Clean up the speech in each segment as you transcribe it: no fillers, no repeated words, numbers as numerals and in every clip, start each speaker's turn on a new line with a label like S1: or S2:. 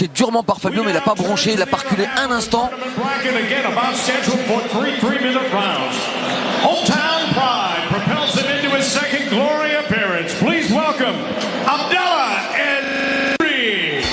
S1: touché durement par Fabio, mais il n'a pas bronché, il n'a pas reculé un instant.
S2: Hometown pride propels him into his second glory appearance. Please welcome Abdallah El-Ri.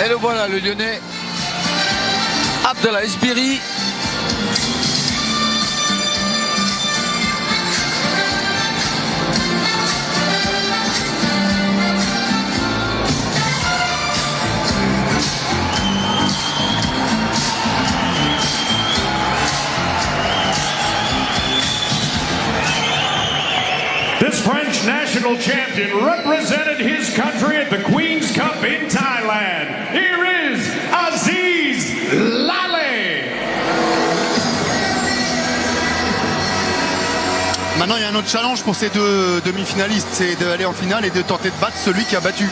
S1: Et le voilà, le Lyonnais Abdallah Esbiri.
S2: This French national champion represented his country at the Queen's Cup in Thailand. Here is Aziz Laleh.
S3: Maintenant, il y a un autre challenge pour ces deux demi-finalistes, c'est d'aller en finale et de tenter de battre celui qui a battu.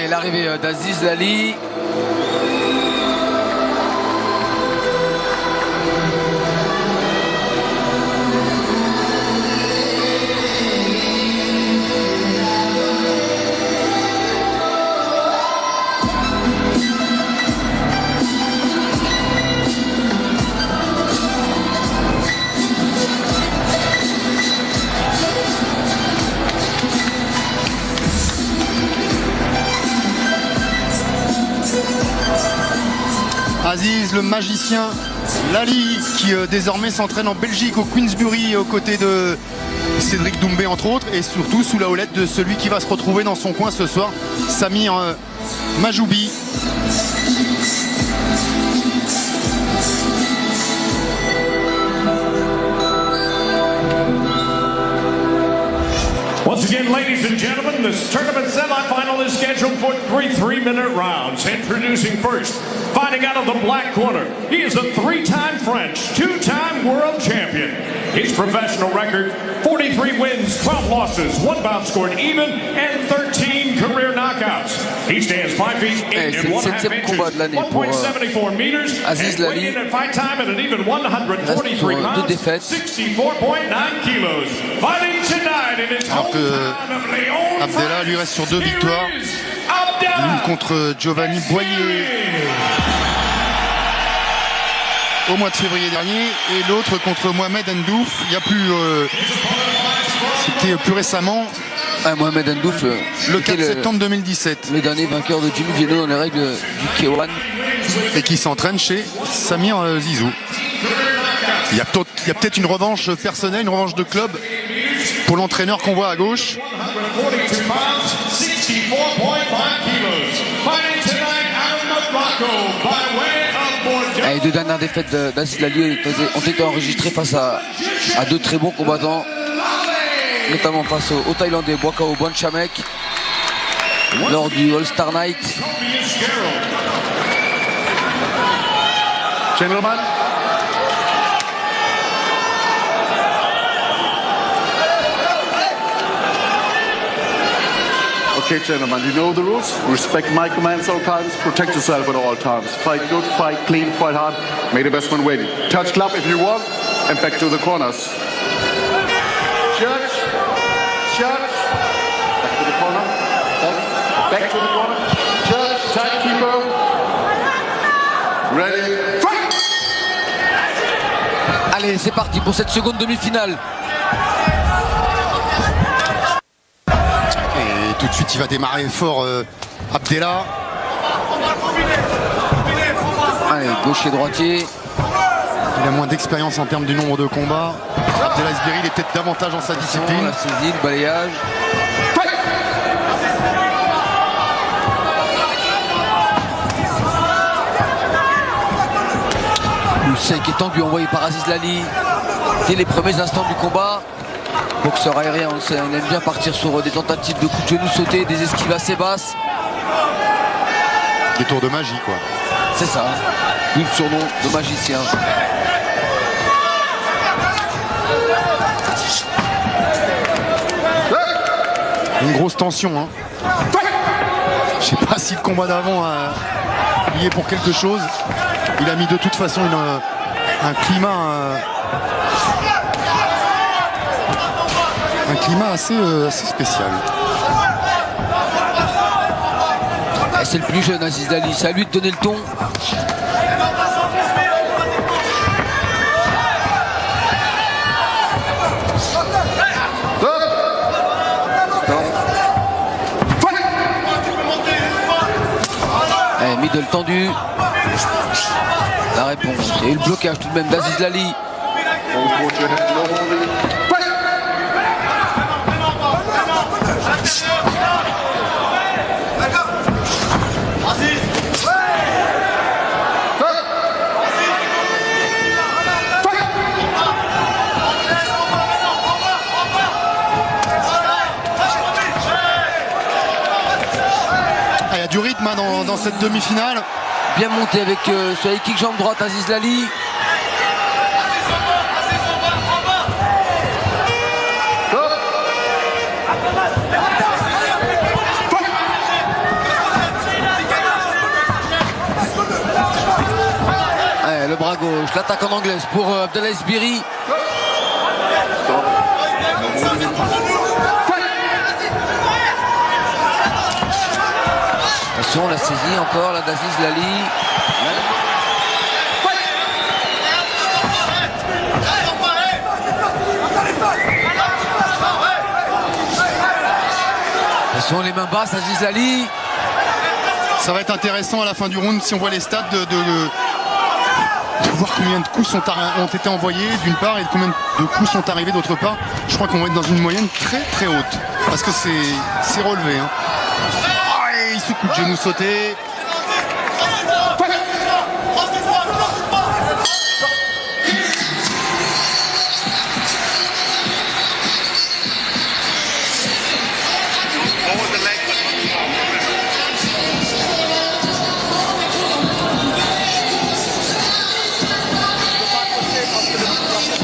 S1: Et l'arrivée d'Aziz Laleh.
S3: Aziz, le magicien Laleh, qui désormais s'entraîne en Belgique, au Queensbury, aux côtés de Cédric Doumbé entre autres, et surtout sous la houlette de celui qui va se retrouver dans son coin ce soir, Samir Majoubi.
S2: Once again, ladies and gentlemen, this tournament semifinal is scheduled for 3 3-minute rounds. Introducing first, fighting out of the black corner, he is a 3-time French, 2-time world champion. His professional record, 43 wins, 12 losses, 1 bout scored even, and 13 career knockouts. He stands 5 feet 8 and 1/2 inches, 1.74 meters,
S1: Aziz
S2: and
S1: Laleh.
S2: weighing in at fight time at an even 143
S1: Reste sur deux défaites.
S2: 64.9 kilos. Fighting tonight in his
S3: Alors que
S2: hometown of Lyon,
S3: Abdallah lui reste sur 2 victoires, l'une contre Giovanni Boyer au mois de février dernier et l'autre contre Mohamed Ndouf il y a plus c'était plus récemment,
S1: Mohamed Ndouf,
S3: le 4 septembre 2017,
S1: le dernier vainqueur de Jimmy Vienno dans les règles du K1.
S3: et qui s'entraîne chez Samir Zizou. Il y a peut-être une revanche personnelle, une revanche de club pour l'entraîneur qu'on voit à gauche.
S2: 142 pounds, 64.5 kilos. Fighting tonight out of Morocco by way of Bordeaux.
S1: Les deux dernières défaites d'Aziz Laleh ont été enregistrées face à deux très bons combattants, notamment face au Thaïlandais Boakao Bonchamek lors du All-Star Night.
S4: Gentlemen, okay, gentlemen, you know the rules. Respect my commands all times. Protect yourself at all times. Fight good, fight clean, fight hard. May the best man win. Touch club if you want, and back to the corners. Judge, back to the corner. Back to the corner. Judge, timekeeper. Ready, fight!
S1: Allez, c'est parti pour cette seconde demi-finale.
S3: Et tout de suite il va démarrer fort Abdallah.
S1: Allez, gaucher droitier.
S3: Il a moins d'expérience en termes du nombre de combats. Abdallah Esbiri, il est peut-être davantage dans sa discipline.
S1: La saisie, le balayage. conseil qui est tendu, envoyé par Aziz Lali dès les premiers instants du combat. Boxeur aérien, on le sait, il aime bien partir sur des tentatives de coups de genoux sautés, des esquives assez basses.
S3: Des tours de magie, quoi.
S1: C'est ça, d'où le surnom de magicien.
S3: Une grosse tension, hein. Je sais pas si le combat d'avant y est pour quelque chose. Il a mis de toute façon un climat assez spécial.
S1: Et c'est le plus jeune Aziz Lali, c'est à lui de donner le ton. Allez, middle tendu. La réponse et le blocage tout de même d'Aziz Lali.
S3: Il y a du rythme hein, dans cette demi-finale.
S1: Bien monté avec ce high kick jambe droite Aziz Lali. Allez, le bras gauche, l'attaque en anglaise pour Abdelaziz Biri. Attention, la saisie encore là d'Aziz Lali. Attention, les mains basses, Aziz Lali.
S3: Ça va être intéressant à la fin du round si on voit les stats de voir combien de coups ont été envoyés d'une part et combien de coups sont arrivés d'autre part. Je crois qu'on va être dans une moyenne très très haute parce que c'est relevé. Hein. Il se coup de genou sauté.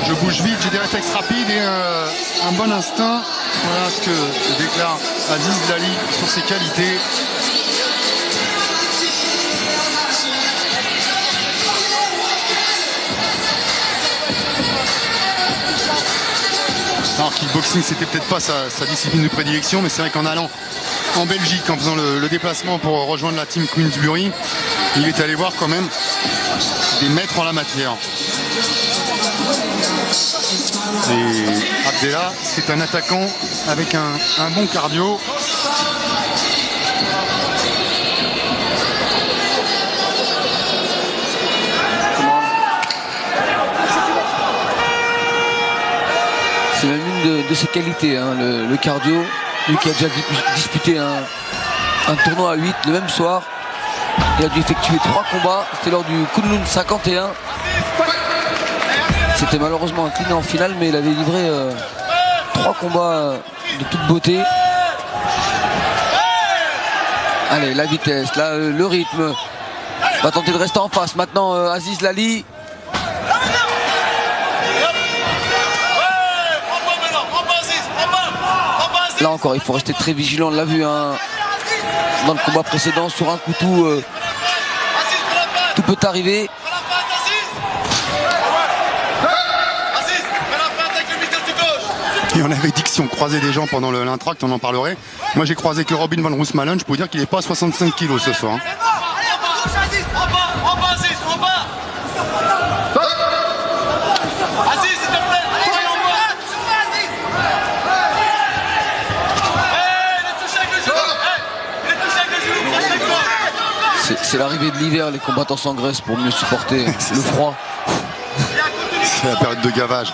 S3: Je bouge vite, j'ai des réflexes rapides et un bon instinct. Voilà ce que déclare Aziz Lali sur ses qualités. Alors kickboxing c'était peut-être pas sa discipline de prédilection, mais c'est vrai qu'en allant en Belgique, en faisant le déplacement pour rejoindre la team Queensbury, il est allé voir quand même des maîtres en la matière. Et Abdella, c'est un attaquant avec un bon cardio.
S1: C'est même une de ses qualités, hein, le cardio. Lui qui a déjà disputé un tournoi à 8 le même soir. Il a dû effectuer 3 combats. C'était lors du Kunlun 51. C'était malheureusement incliné en finale, mais il avait livré 3 combats de toute beauté. Allez, la vitesse, là, le rythme. On va tenter de rester en face. Maintenant, Aziz Lali. Là encore, il faut rester très vigilant. On l'a vu hein, dans le combat précédent, sur un coup tout peut arriver.
S3: Et on avait dit que si on croisait des gens pendant l'intract, on en parlerait. Moi j'ai croisé que Robin Van Roosmalen, je peux vous dire qu'il n'est pas à 65 kilos ce soir. Hein.
S1: C'est l'arrivée de l'hiver, les combattants s'engraissent pour mieux supporter le froid.
S3: C'est la période de gavage.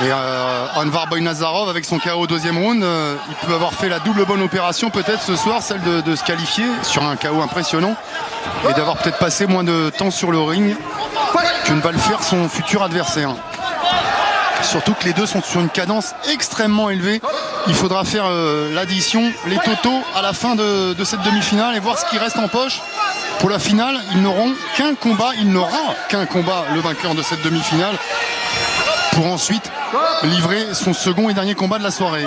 S3: Et Anvar Boynazarov, avec son KO au deuxième round, il peut avoir fait la double bonne opération peut-être ce soir, celle de se qualifier sur un KO impressionnant et d'avoir peut-être passé moins de temps sur le ring que ne va le faire son futur adversaire. Surtout que les deux sont sur une cadence extrêmement élevée. Il faudra faire l'addition, les totaux à la fin de cette demi-finale et voir ce qui reste en poche. Pour la finale, ils n'auront qu'un combat, il n'aura qu'un combat, le vainqueur de cette demi-finale, pour ensuite livrer son second et dernier combat de la soirée.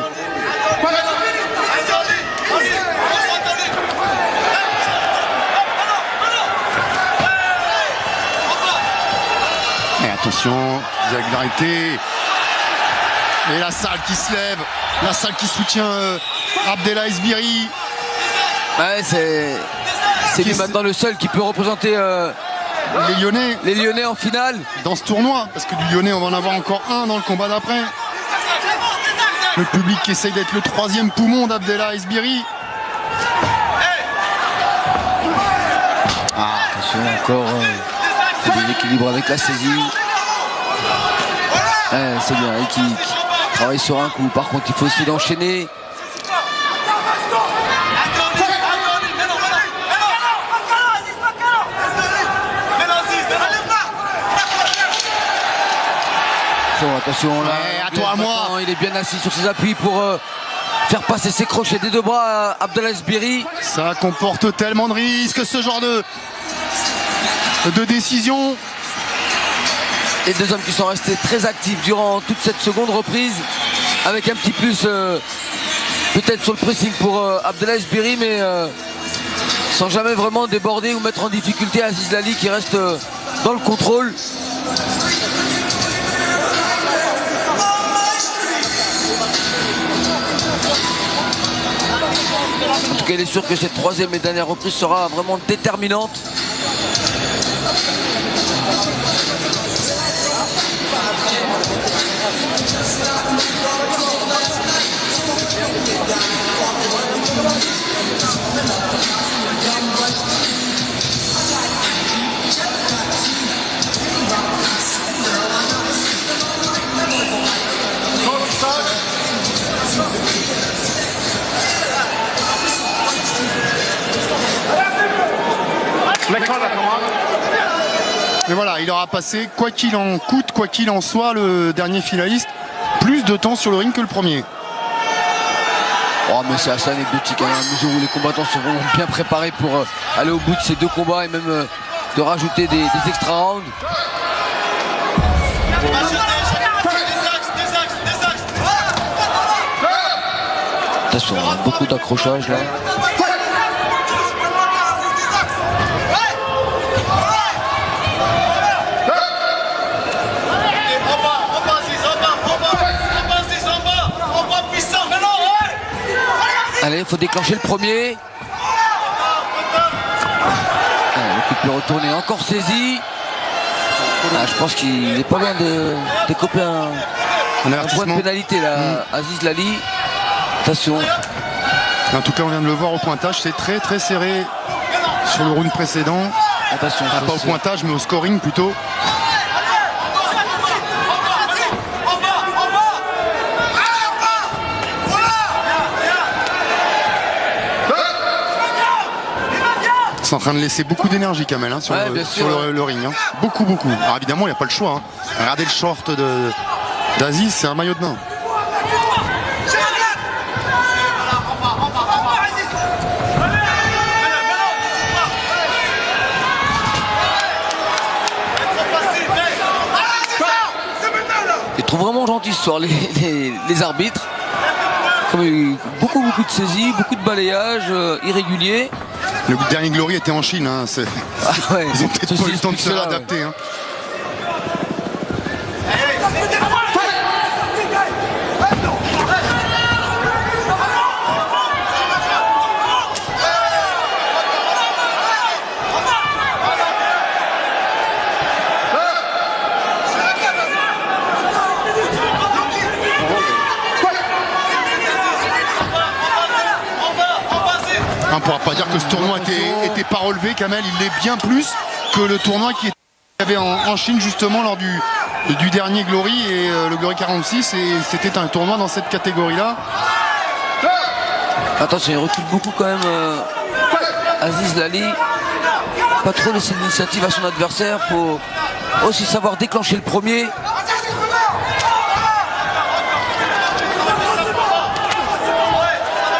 S3: Et attention, régularité. Et la salle qui se lève, la salle qui soutient Abdellah Esbiri.
S1: Ouais, c'est lui maintenant le seul qui peut représenter
S3: les
S1: Lyonnais en finale.
S3: Dans ce tournoi, parce que du Lyonnais, on va en avoir encore un dans le combat d'après. Le public qui essaye d'être le troisième poumon d'Abdellah Esbiri.
S1: Attention, encore des équilibres avec la saisie. Ouais, c'est bien, qui travaille sur un coup. Par contre, il faut essayer d'enchaîner. Bon, attention, là,
S3: ouais, à toi, à moi.
S1: Il est bien assis sur ses appuis pour faire passer ses crochets des deux bras à Abdellah Esbiri.
S3: Ça comporte tellement de risques, ce genre de décision.
S1: Les deux hommes qui sont restés très actifs durant toute cette seconde reprise, avec un petit plus peut-être sur le pressing pour Abdellah Esbiri, mais sans jamais vraiment déborder ou mettre en difficulté Aziz Lali qui reste dans le contrôle. En tout cas, il est sûr que cette troisième et dernière reprise sera vraiment déterminante.
S3: Mais voilà, il aura passé, quoi qu'il en coûte, quoi qu'il en soit, le dernier finaliste, plus de temps sur le ring que le premier.
S1: Oh, mais c'est assez anecdotique, hein, à mesure où les combattants seront bien préparés pour aller au bout de ces deux combats et même de rajouter des extra rounds. Attention, beaucoup d'accrochage là. Allez, il faut déclencher le premier. Le coup de pied retourné, encore saisi. Je pense qu'il n'est pas loin de décoper un point de pénalité là, Aziz Lali. Attention.
S3: En tout cas, on vient de le voir au pointage, c'est très très serré sur le round précédent.
S1: Attention,
S3: pas au pointage, mais au scoring plutôt. C'est en train de laisser beaucoup d'énergie, Kamel, hein, sur le ring. Hein. Beaucoup. Alors évidemment, il n'y a pas le choix. Hein. Regardez le short d'Aziz, c'est un maillot de bain.
S1: Je trouve vraiment gentil ce soir les arbitres. Comme il y a eu beaucoup de saisies, beaucoup de balayages irréguliers.
S3: Le dernier Glory était en Chine. Hein.
S1: Ouais,
S3: ils ont peut-être pas eu le temps de se réadapter. Hein. On ne pourra pas dire que ce tournoi était pas relevé, Kamel, il l'est bien plus que le tournoi qui avait en Chine justement lors du et du dernier Glory, et le Glory 46, et c'était un tournoi dans cette catégorie-là.
S1: Attention, il recule beaucoup quand même Aziz Lali. Pas trop laisser l'initiative à son adversaire. Faut aussi savoir déclencher le premier.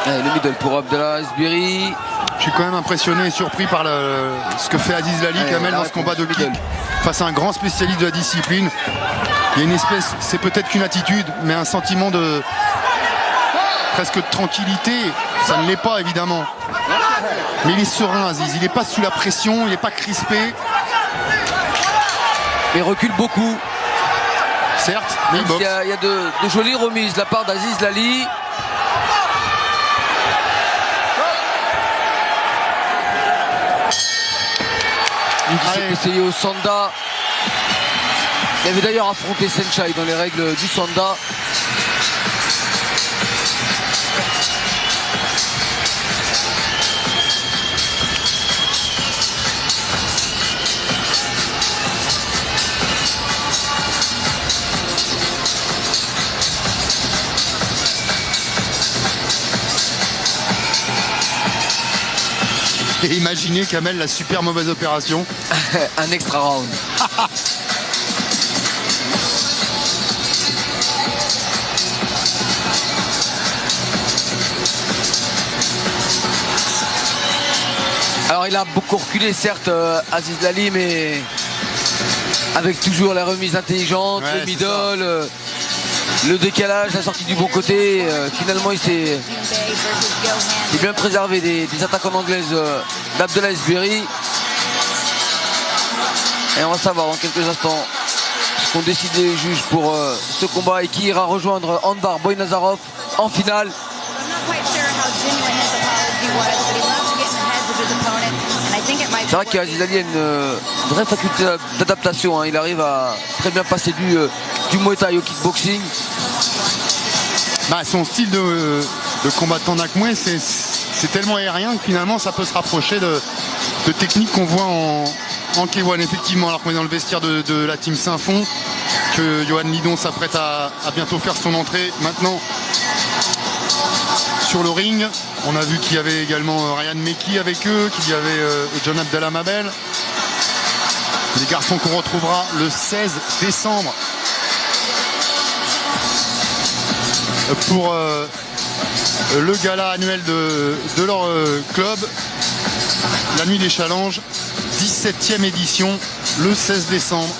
S1: Allez, le middle pour Abdallah Esbiri.
S3: Je suis quand même impressionné et surpris par ce que fait Aziz Lali Kamel dans ce combat de kick face à un grand spécialiste de la discipline. Il y a une espèce, c'est peut-être qu'une attitude, mais un sentiment de presque de tranquillité. Ça ne l'est pas évidemment. Mais il est serein, Aziz. Il n'est pas sous la pression, il n'est pas crispé.
S1: Il recule beaucoup.
S3: Certes, mais il boxe.
S1: Il y a de jolies remises de la part d'Aziz Lali. Lui qui s'est essayé au Sanda. Il avait d'ailleurs affronté Senchai dans les règles du Sanda.
S3: Et imaginez Kamel la super mauvaise opération.
S1: Un extra round. Alors il a beaucoup reculé certes Aziz Lali, mais avec toujours la remise intelligente,
S3: Ouais,
S1: le middle, le décalage, la sortie du bon côté. Finalement il s'est bien préservé des attaques en anglaise d'Abdallah Esbiri. Et on va savoir dans quelques instants ce qu'ont décidé les juges pour ce combat et qui ira rejoindre Anvar Boynazarov en finale. C'est vrai qu'Aziz Lali a une vraie faculté d'adaptation, hein. Il arrive à très bien passer du Muay Thai au kickboxing.
S3: Bah, son style de combattant Nakmoué, c'est tellement aérien que finalement ça peut se rapprocher de techniques qu'on voit en K1 effectivement, alors qu'on est dans le vestiaire de la team Saint-Fond, que Johan Lidon s'apprête à bientôt faire son entrée maintenant sur le ring. On a vu qu'il y avait également Ryan Meki avec eux, qu'il y avait John Abdallah Mabel. Les garçons qu'on retrouvera le 16 décembre pour le gala annuel de leur club, la nuit des challenges, 17e édition, le 16 décembre.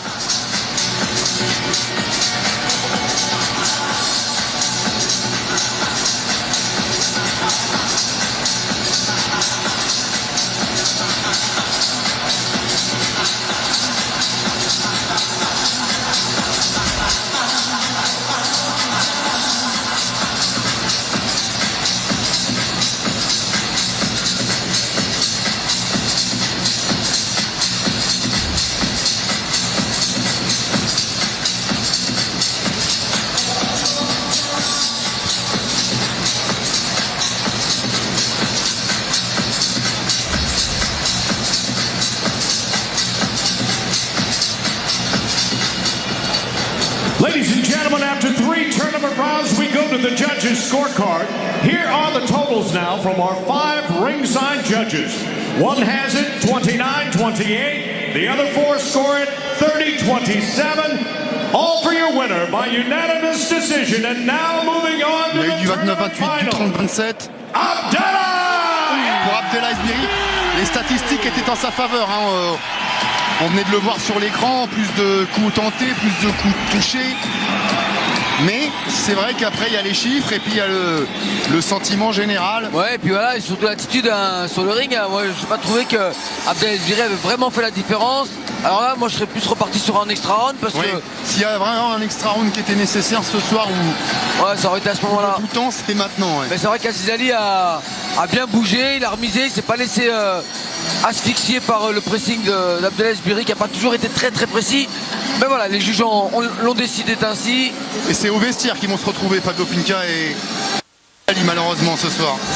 S2: Ladies and gentlemen, after 3 tournament rounds, we go to the judges' scorecard. Here are the totals now from our 5 ringside judges. One has it 29-28. The other 4 score it 30-27. All for your winner by unanimous decision. And now moving on to
S3: Il y a eu
S2: the
S3: du
S2: tournament
S3: 29-28, du
S2: final.
S3: 30-27
S2: Abdallah!
S3: pour Abdallah Esbiri. Les statistiques étaient en sa faveur, hein. On venait de le voir sur l'écran, plus de coups tentés, plus de coups touchés. Mais c'est vrai qu'après il y a les chiffres et puis il y a le sentiment général.
S1: Ouais, et puis voilà, et surtout l'attitude sur le ring. Moi, je n'ai pas trouvé que Abdallah Esbiri avait vraiment fait la différence. Alors là, moi, je serais plus reparti sur un extra round parce
S3: Oui.
S1: que
S3: S'il y a vraiment un extra round qui était nécessaire ce soir ou
S1: ouais, ça aurait été à ce moment-là.
S3: tout temps, c'est maintenant. Ouais.
S1: Mais c'est vrai qu'Aziz Lali a bien bougé, il a remisé, il s'est pas laissé asphyxier par le pressing d'Abdallah Esbiri qui n'a pas toujours été très très précis. Mais voilà, les juges l'ont décidé ainsi.
S3: Et c'est au vestiaire qu'ils vont se retrouver, Pablo Pinca et Ali malheureusement ce soir.